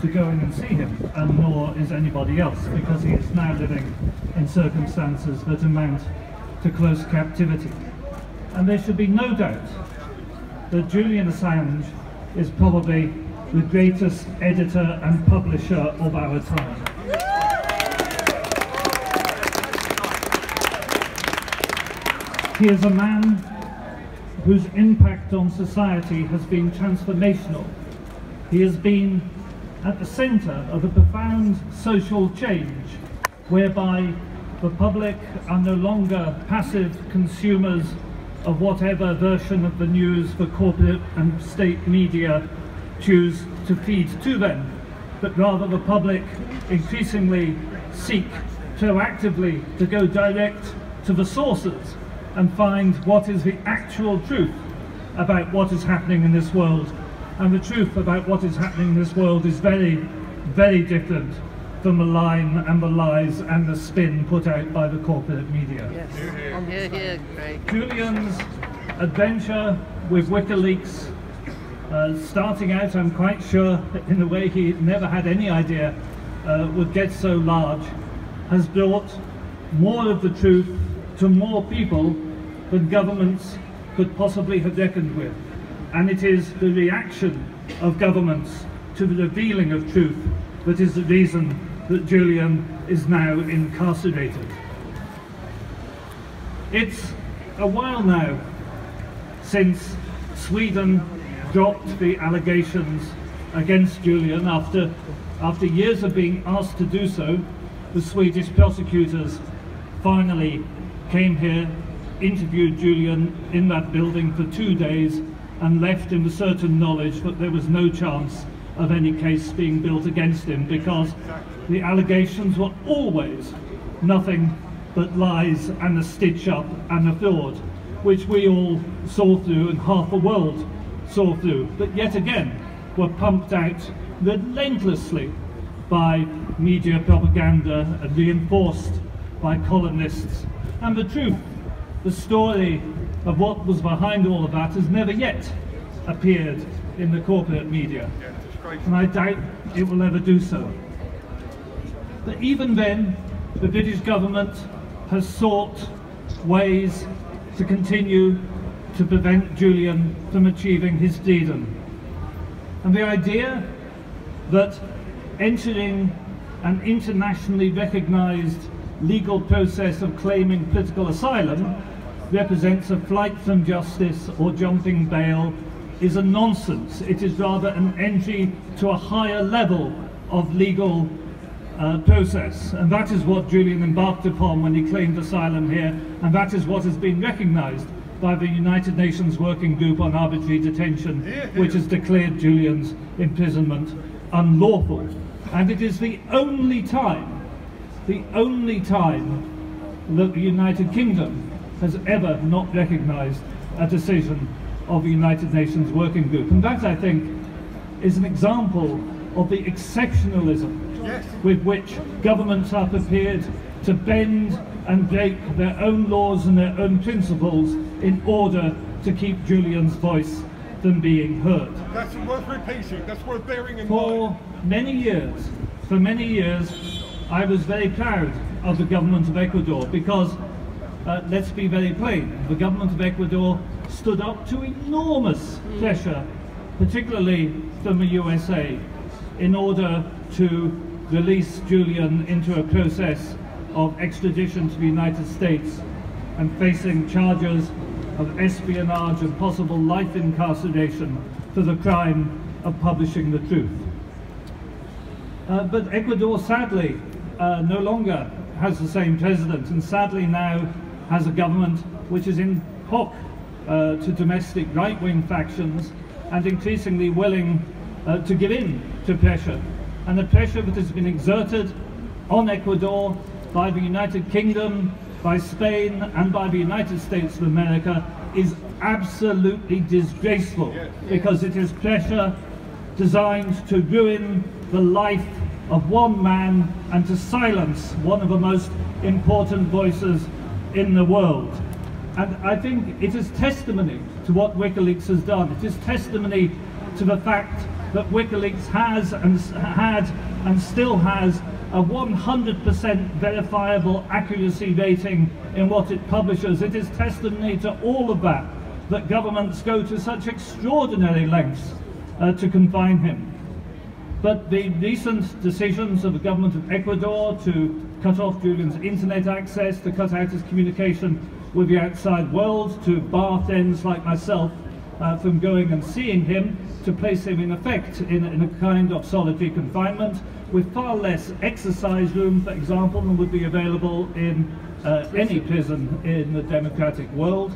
to go in and see him, and nor is anybody else, because he is now living in circumstances that amount to close captivity. And there should be no doubt that Julian Assange is probably the greatest editor and publisher of our time. He is a man whose impact on society has been transformational. He has been at the centre of a profound social change, whereby the public are no longer passive consumers of whatever version of the news the corporate and state media choose to feed to them, but rather the public increasingly seek proactively to go direct to the sources and find what is the actual truth about what is happening in this world. And the truth about what is happening in this world is very, very different from the line and the lies and the spin put out by the corporate media. Yes. Great. Julian's adventure with WikiLeaks, starting out, I'm quite sure, in a way he never had any idea would get so large, has brought more of the truth to more people than governments could possibly have reckoned with. And it is the reaction of governments to the revealing of truth that is the reason that Julian is now incarcerated. It's a while now since Sweden dropped the allegations against Julian. After years of being asked to do so, the Swedish prosecutors finally came here, interviewed Julian in that building for 2 days, and left in the certain knowledge that there was no chance of any case being built against him, because the allegations were always nothing but lies and a stitch-up and a fraud, which we all saw through and half the world saw through, but yet again were pumped out relentlessly by media propaganda and reinforced by columnists. And the truth, the story of what was behind all of that, has never yet appeared in the corporate media, and I doubt it will ever do so. But even then, the British government has sought ways to continue to prevent Julian from achieving his freedom. And the idea that entering an internationally recognised legal process of claiming political asylum represents a flight from justice or jumping bail is a nonsense. It is rather an entry to a higher level of legal process, and that is what Julian embarked upon when he claimed asylum here, and that is what has been recognised by the United Nations Working Group on Arbitrary Detention, which has declared Julian's imprisonment unlawful. And it is the only time that the United Kingdom has ever not recognised a decision of the United Nations Working Group. And that, I think, is an example of the exceptionalism with which governments are prepared to bend and break their own laws and their own principles in order to keep Julian's voice from being heard. That's worth repeating, that's worth bearing in mind. For many years, I was very proud of the government of Ecuador because, let's be very plain, the government of Ecuador stood up to enormous pressure, particularly from the USA, in order to release Julian into a process of extradition to the United States and facing charges of espionage and possible life incarceration for the crime of publishing the truth. But Ecuador, sadly, no longer has the same president, and sadly now has a government which is in hoc to domestic right-wing factions and increasingly willing to give in to pressure. And the pressure that has been exerted on Ecuador by the United Kingdom, by Spain and by the United States of America is absolutely disgraceful, because it is pressure designed to ruin the life of one man and to silence one of the most important voices in the world. And I think it is testimony to what WikiLeaks has done. It is testimony to the fact that WikiLeaks has and had and still has a 100% verifiable accuracy rating in what it publishes. It is testimony to all of that governments go to such extraordinary lengths to confine him. But the recent decisions of the government of Ecuador to cut off Julian's internet access, to cut out his communication with the outside world, to bar friends like myself from going and seeing him, to place him in effect in a kind of solitary confinement with far less exercise room, for example, than would be available in any prison in the democratic world.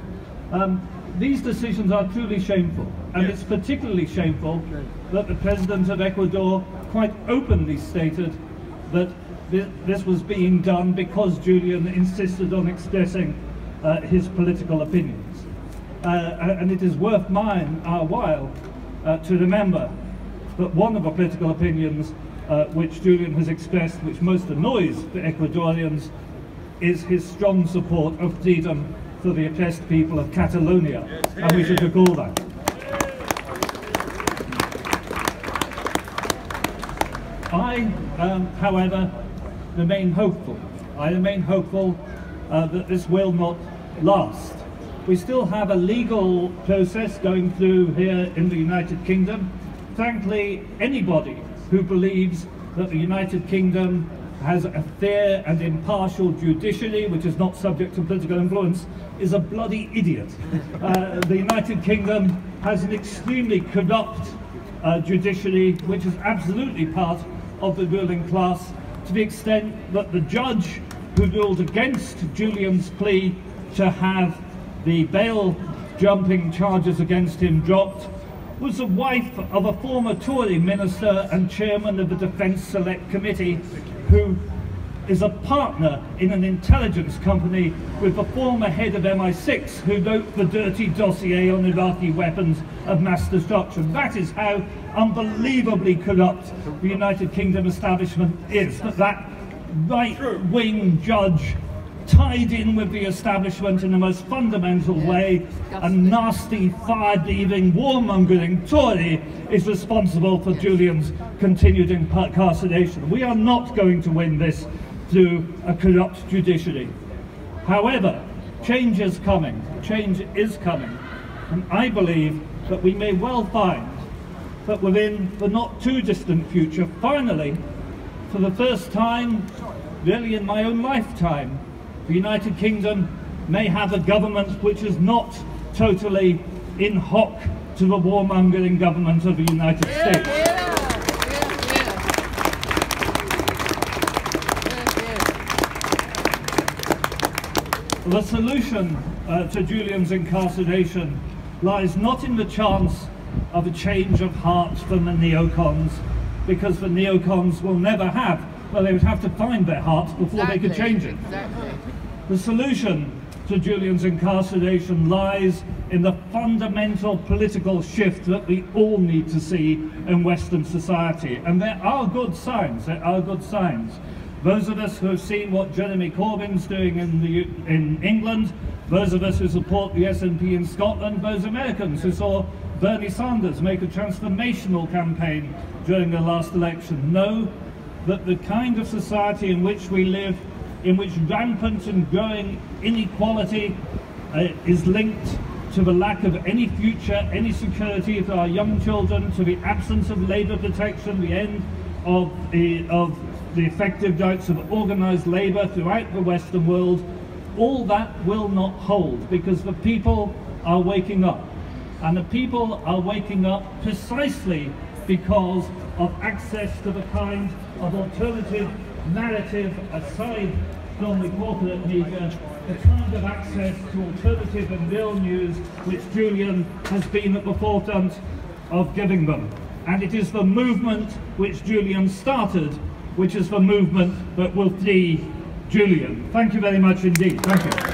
These decisions are truly shameful, and it's particularly shameful that the President of Ecuador quite openly stated that this was being done because Julian insisted on expressing his political opinions. And it is worth our while to remember that one of the political opinions which Julian has expressed, which most annoys the Ecuadorians, is his strong support of freedom for the oppressed people of Catalonia, and we should recall that. I, however, remain hopeful. I remain hopeful that this will not last. We still have a legal process going through here in the United Kingdom. Frankly, anybody who believes that the United Kingdom has a fair and impartial judiciary which is not subject to political influence is a bloody idiot. The United Kingdom has an extremely corrupt judiciary which is absolutely part of the ruling class, to the extent that the judge who ruled against Julian's plea to have the bail jumping charges against him dropped was the wife of a former Tory minister and chairman of the Defence Select Committee, who is a partner in an intelligence company with the former head of MI6 who wrote the dirty dossier on Iraqi weapons of mass destruction. That is how unbelievably corrupt the United Kingdom establishment is, that right-wing judge tied in with the establishment in the most fundamental way, a nasty, fire-breathing, warmongering Tory is responsible for Julian's continued incarceration. We are not going to win this through a corrupt judiciary. However, change is coming, and I believe that we may well find that within the not too distant future, finally, for the first time, really in my own lifetime, the United Kingdom may have a government which is not totally in hock to the warmongering government of the United States. The solution to Julian's incarceration lies not in the chance of a change of heart from the neocons, because the neocons will never have, well, they would have to find their hearts before they could change it. The solution to Julian's incarceration lies in the fundamental political shift that we all need to see in Western society. And there are good signs, Those of us who have seen what Jeremy Corbyn's doing in England, those of us who support the SNP in Scotland, those Americans who saw Bernie Sanders make a transformational campaign during the last election, know that the kind of society in which we live, in which rampant and growing inequality is linked to the lack of any future, any security for our young children, to the absence of labour protection, the end of the effective rights of organised labour throughout the Western world, all that will not hold, because the people are waking up. And the people are waking up precisely because of access to the kind of alternative narrative aside from the corporate media, the kind of access to alternative and real news which Julian has been at the forefront of giving them. And it is the movement which Julian started, which is the movement that will free Julian. Thank you very much indeed. Thank you.